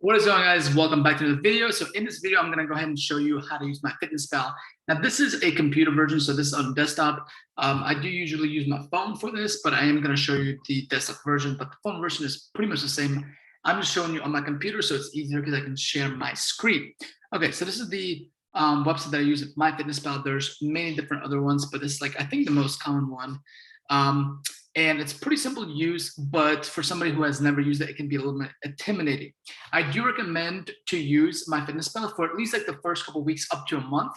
What is going on, guys? Welcome back to the video. So in this video, I'm going to go ahead and show you how to use MyFitnessPal. Now, this is a computer version, so this is on desktop. I do usually use my phone for this, but I am going to show you the desktop version, but the phone version is pretty much the same. I'm just showing you on my computer, so it's easier because I can share my screen. Okay, so this is the website that I use, MyFitnessPal. There's many different other ones, but this is like, I think, the most common one. And it's pretty simple to use, but for somebody who has never used it, it can be a little bit intimidating. I do recommend to use MyFitnessPal for at least like the first couple of weeks up to a month,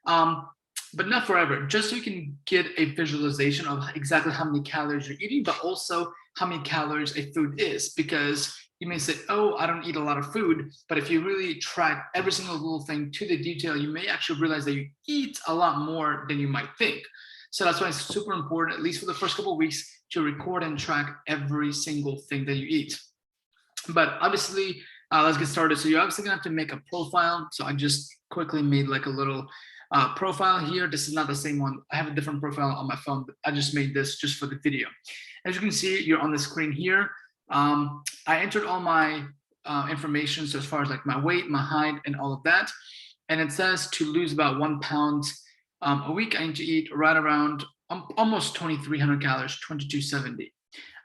but not forever, just so you can get a visualization of exactly how many calories you're eating, but also how many calories a food is, because you may say, oh, I don't eat a lot of food, but if you really track every single little thing to the detail, you may actually realize that you eat a lot more than you might think. So that's why it's super important, at least for the first couple of weeks, to record and track every single thing that you eat. But obviously, let's get started. So you're obviously gonna have to make a profile. So I just quickly made like a little profile here. This is not the same one. I have a different profile on my phone, but I just made this just for the video. As you can see, you're on the screen here. I entered all my information, so as far as like my weight, my height, and all of that. And it says to lose about 1 pound a week, I need to eat right around almost 2,300 calories, 2,270.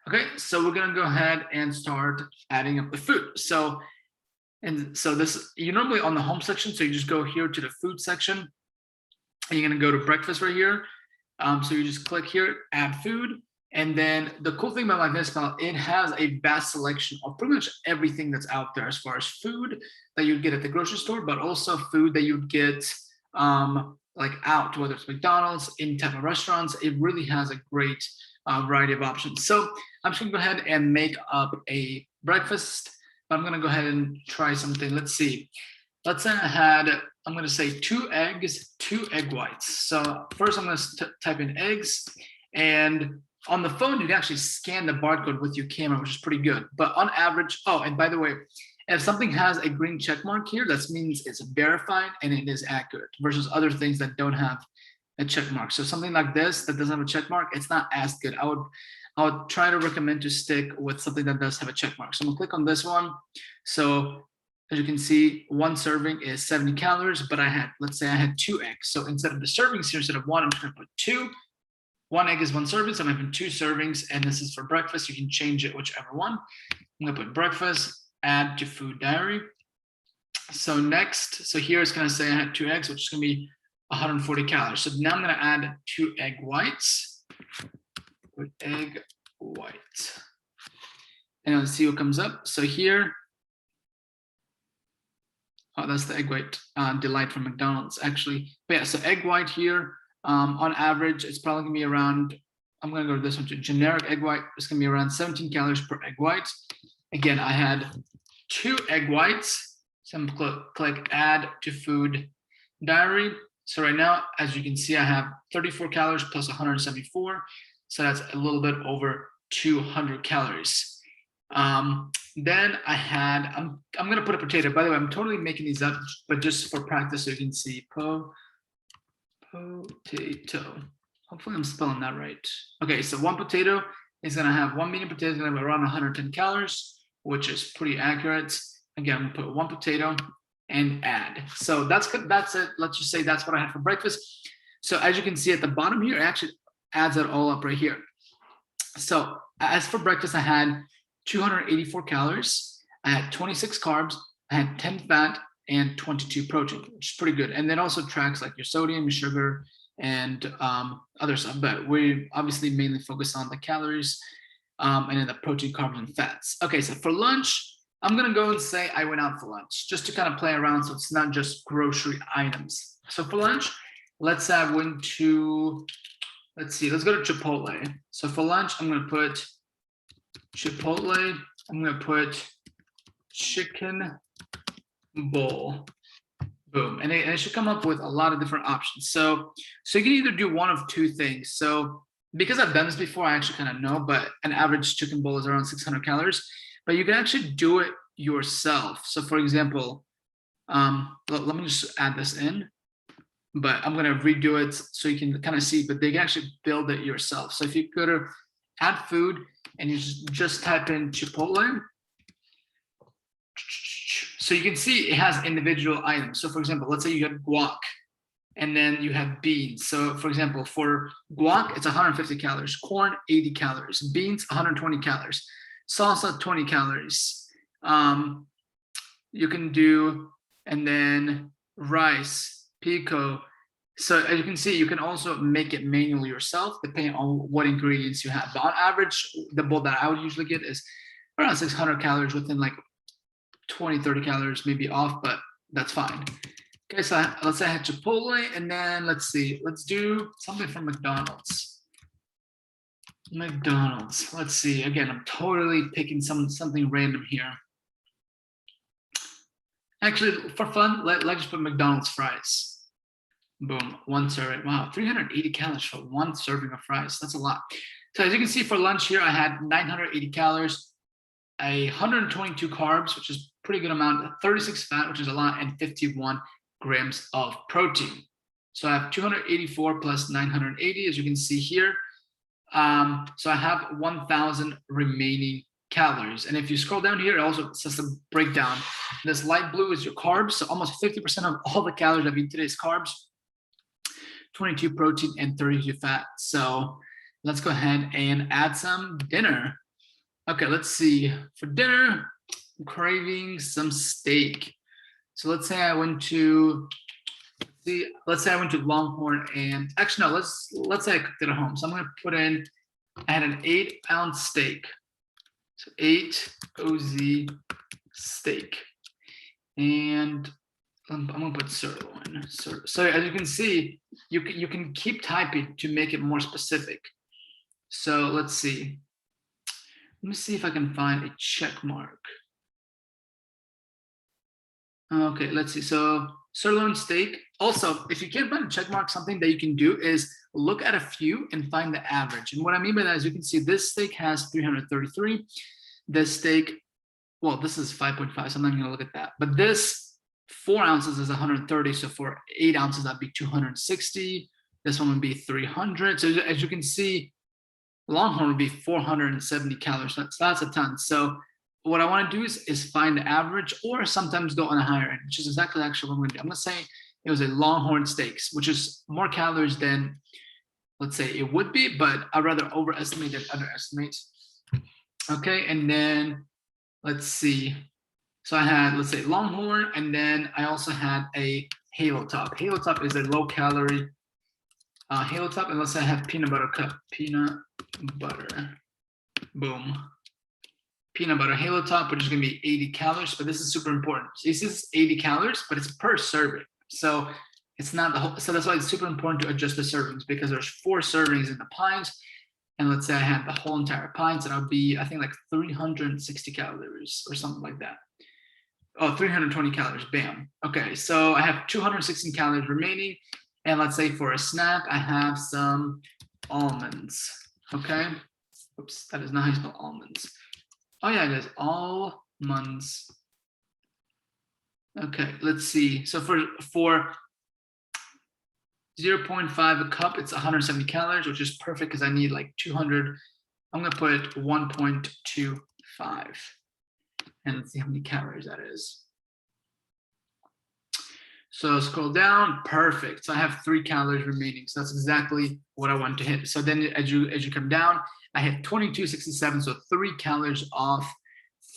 Okay, so we're gonna go ahead and start adding up the food. So this, you're normally on the home section, so you just go here to the food section, and you're gonna go to breakfast right here. So you just click here, add food, and then the cool thing about MyFitnessPal, it has a vast selection of pretty much everything that's out there as far as food that you'd get at the grocery store, but also food that you'd get like out, whether it's McDonald's, any type of restaurants. It really has a great variety of options. So I'm just gonna go ahead and make up a breakfast. I'm gonna go ahead and try something. Let's see. Let's say I'm gonna say 2 eggs, 2 egg whites. So first I'm gonna type in eggs, and on the phone, you can actually scan the barcode with your camera, which is pretty good. But on average, oh, and by the way, if something has a green check mark here, that means it's verified and it is accurate, versus other things that don't have a check mark. So something like this that doesn't have a check mark, it's not as good. I would try to recommend to stick with something that does have a check mark. So I'm gonna click on this one. So as you can see, 1 serving is 70 calories, but let's say I had 2 eggs. So instead of the servings here, instead of 1, I'm just gonna put 2. 1 egg is 1 serving, so I'm having 2 servings, and this is for breakfast. You can change it whichever one. I'm gonna put breakfast, add to food diary. So next, so here it's gonna say I had 2 eggs, which is gonna be 140 calories. So now I'm gonna add 2 egg whites. Put egg white. And let's see what comes up. So here, oh, that's the egg white delight from McDonald's, actually. But yeah, so egg white here, on average, it's probably gonna be around, I'm gonna go to this one to generic egg white. It's gonna be around 17 calories per egg white. Again, I had 2 egg whites. So I'm gonna click add to food diary. So right now, as you can see, I have 34 calories plus 174. So that's a little bit over 200 calories. Then I had, I'm gonna put a potato. By the way, I'm totally making these up, but just for practice so you can see, potato. Hopefully I'm spelling that right. Okay, so 1 potato is gonna have 1 medium potato is gonna have around 110 calories, which is pretty accurate. Again, I'm gonna put 1 potato and add. So that's good. That's it. Let's just say that's what I had for breakfast. So as you can see at the bottom here, it actually adds it all up right here. So as for breakfast, I had 284 calories. I had 26 carbs. I had 10 fat and 22 protein, which is pretty good. And then also tracks like your sodium, your sugar, and other stuff. But we obviously mainly focus on the calories and then the protein, carbs, and fats. Okay, so for lunch, I'm gonna go and say I went out for lunch, just to kind of play around so it's not just grocery items. So for lunch, let's say I went to, let's go to Chipotle. So for lunch, I'm gonna put Chipotle, I'm gonna put chicken bowl. Boom, and it should come up with a lot of different options. So you can either do one of 2 things. So because I've done this before, I actually kind of know, but an average chicken bowl is around 600 calories, but you can actually do it yourself. So for example, let me just add this in, but I'm gonna redo it so you can kind of see, but they can actually build it yourself. So if you go to add food and you just type in Chipotle, So you can see it has individual items. So for example, let's say you have guac and then you have beans. So for example, for guac, it's 150 calories, corn, 80 calories, beans, 120 calories, salsa, 20 calories. You can do, and then rice, pico. So as you can see, you can also make it manually yourself, depending on what ingredients you have. But on average, the bowl that I would usually get is around 600 calories within like 20, 30 calories maybe off, but that's fine. Okay, so let's say I had Chipotle, and then let's see, let's do something from McDonald's. Let's see, again, I'm totally picking something random here. Actually, for fun, let's just put McDonald's fries. Boom, one serving. Wow, 380 calories for one serving of fries. That's a lot. So as you can see, for lunch here, I had 980 calories, 122 carbs, which is pretty good amount, 36 fat, which is a lot, and 51 grams of protein. So I have 284 plus 980, as you can see here. So I have 1,000 remaining calories. And if you scroll down here, it also says the breakdown. This light blue is your carbs. So almost 50% of all the calories I've eaten today is carbs, 22 protein, and 32 fat. So let's go ahead and add some dinner. Okay, let's see. For dinner, I'm craving some steak. So let's say I went to Longhorn, and actually no, let's say I cooked it at home. So I'm gonna put in, I had an 8-ounce steak. So 8 OZ steak. And I'm gonna put sirloin. So as you can see, you can keep typing to make it more specific. So let's see. Let me see if I can find a check mark. Okay, let's see. So sirloin steak. Also, if you can't find a check mark, something that you can do is look at a few and find the average. And what I mean by that is, you can see this steak has 333. This steak, well, this is 5.5, so I'm not gonna look at that. But this 4 ounces is 130. So for 8 ounces, that'd be 260. This one would be 300. So as you can see, Longhorn would be 470 calories. That's a ton. So what I want to do is find the average, or sometimes go on a higher end, which is exactly actually what I'm going to do. I'm going to say it was a Longhorn steaks, which is more calories than, let's say, it would be, but I'd rather overestimate than underestimate. Okay, and then let's see. So I had, let's say, Longhorn, and then I also had a Halo Top. Halo Top is a low calorie Halo Top, and let's say I have peanut butter cup. Peanut butter. Boom. Peanut butter Halo Top, which is going to be 80 calories, but this is super important. So this is 80 calories, but it's per serving. So it's not the whole, so that's why it's super important to adjust the servings, because there's 4 servings in the pints. And let's say I had the whole entire pint, and I'll be, I think, like 360 calories or something like that. Oh, 320 calories, bam. Okay, so I have 216 calories remaining. And let's say for a snack, I have some almonds, okay? Oops, that is not how you spell almonds. Oh yeah, it is almonds. Okay, let's see. So for 0.5 a cup, it's 170 calories, which is perfect because I need like 200. I'm gonna put 1.25. And let's see how many calories that is. So scroll down, perfect. So I have 3 calories remaining. So that's exactly what I want to hit. So then as you come down, I hit 2267, so 3 calories off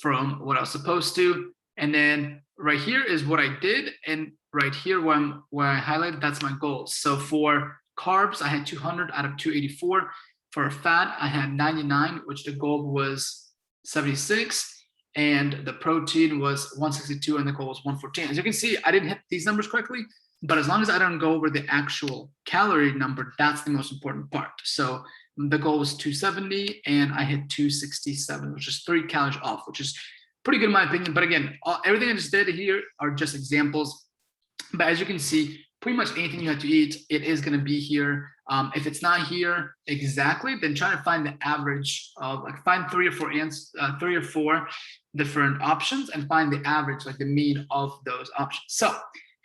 from what I was supposed to. And then right here is what I did. And right here where I highlighted, that's my goals. So for carbs, I had 200 out of 284. For fat, I had 99, which the goal was 76. And the protein was 162, and the goal was 114. As you can see, I didn't hit these numbers correctly, but as long as I don't go over the actual calorie number, that's the most important part. So the goal was 270, and I hit 267, which is 3 calories off, which is pretty good in my opinion. But again, everything I just did here are just examples. But as you can see, pretty much anything you have to eat, it is going to be here. If it's not here exactly, then try to find the average of, like, find 3 or 4 different options and find the average, like the mean of those options. So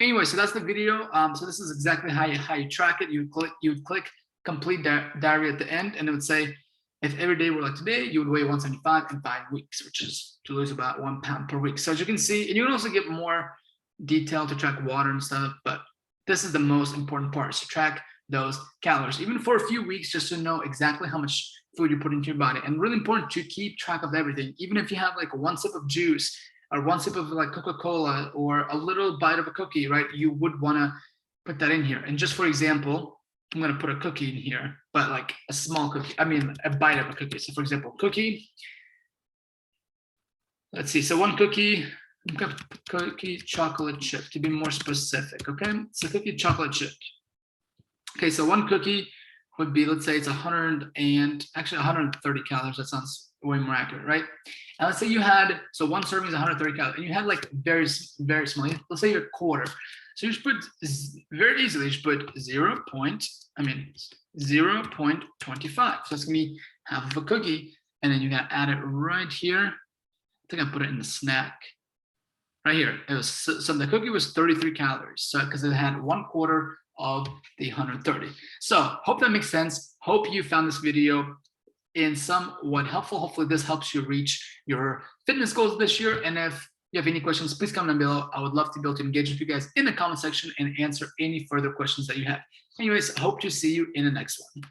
anyway, so that's the video. So this is exactly how you track it. You would click complete diary at the end, and it would say If every day were like today, you would weigh 175 in 5 weeks, which is to lose about 1 pound per week. So as you can see, and you can also get more detail to track water and stuff, but this is the most important part, is to track those calories, even for a few weeks, just to know exactly how much food you put into your body. And really important to keep track of everything. Even if you have like 1 sip of juice or 1 sip of like Coca-Cola or a little bite of a cookie, right? You would want to put that in here. And just for example, I'm going to put a cookie in here, but like a small cookie, I mean, a bite of a cookie. So for example, cookie, let's see. So 1 cookie, I'm going to put cookie chocolate chip to be more specific. Okay. So cookie chocolate chip. Okay. So 1 cookie would be, let's say it's 130 calories. That sounds way more accurate, right? And let's say you had, so 1 serving is 130 calories, and you had like very small, let's say you're a quarter. So you just put, very easily, you just put 0.25. So it's gonna be half of a cookie, and then you gotta add it right here. I think I put it in the snack. Right here, it was, so the cookie was 33 calories. So because it had 1/4 of the 130. So hope that makes sense. Hope you found this video in somewhat helpful. Hopefully this helps you reach your fitness goals this year. And if you have any questions, please comment down below. I would love to be able to engage with you guys in the comment section and answer any further questions that you have. Anyways, I hope to see you in the next one.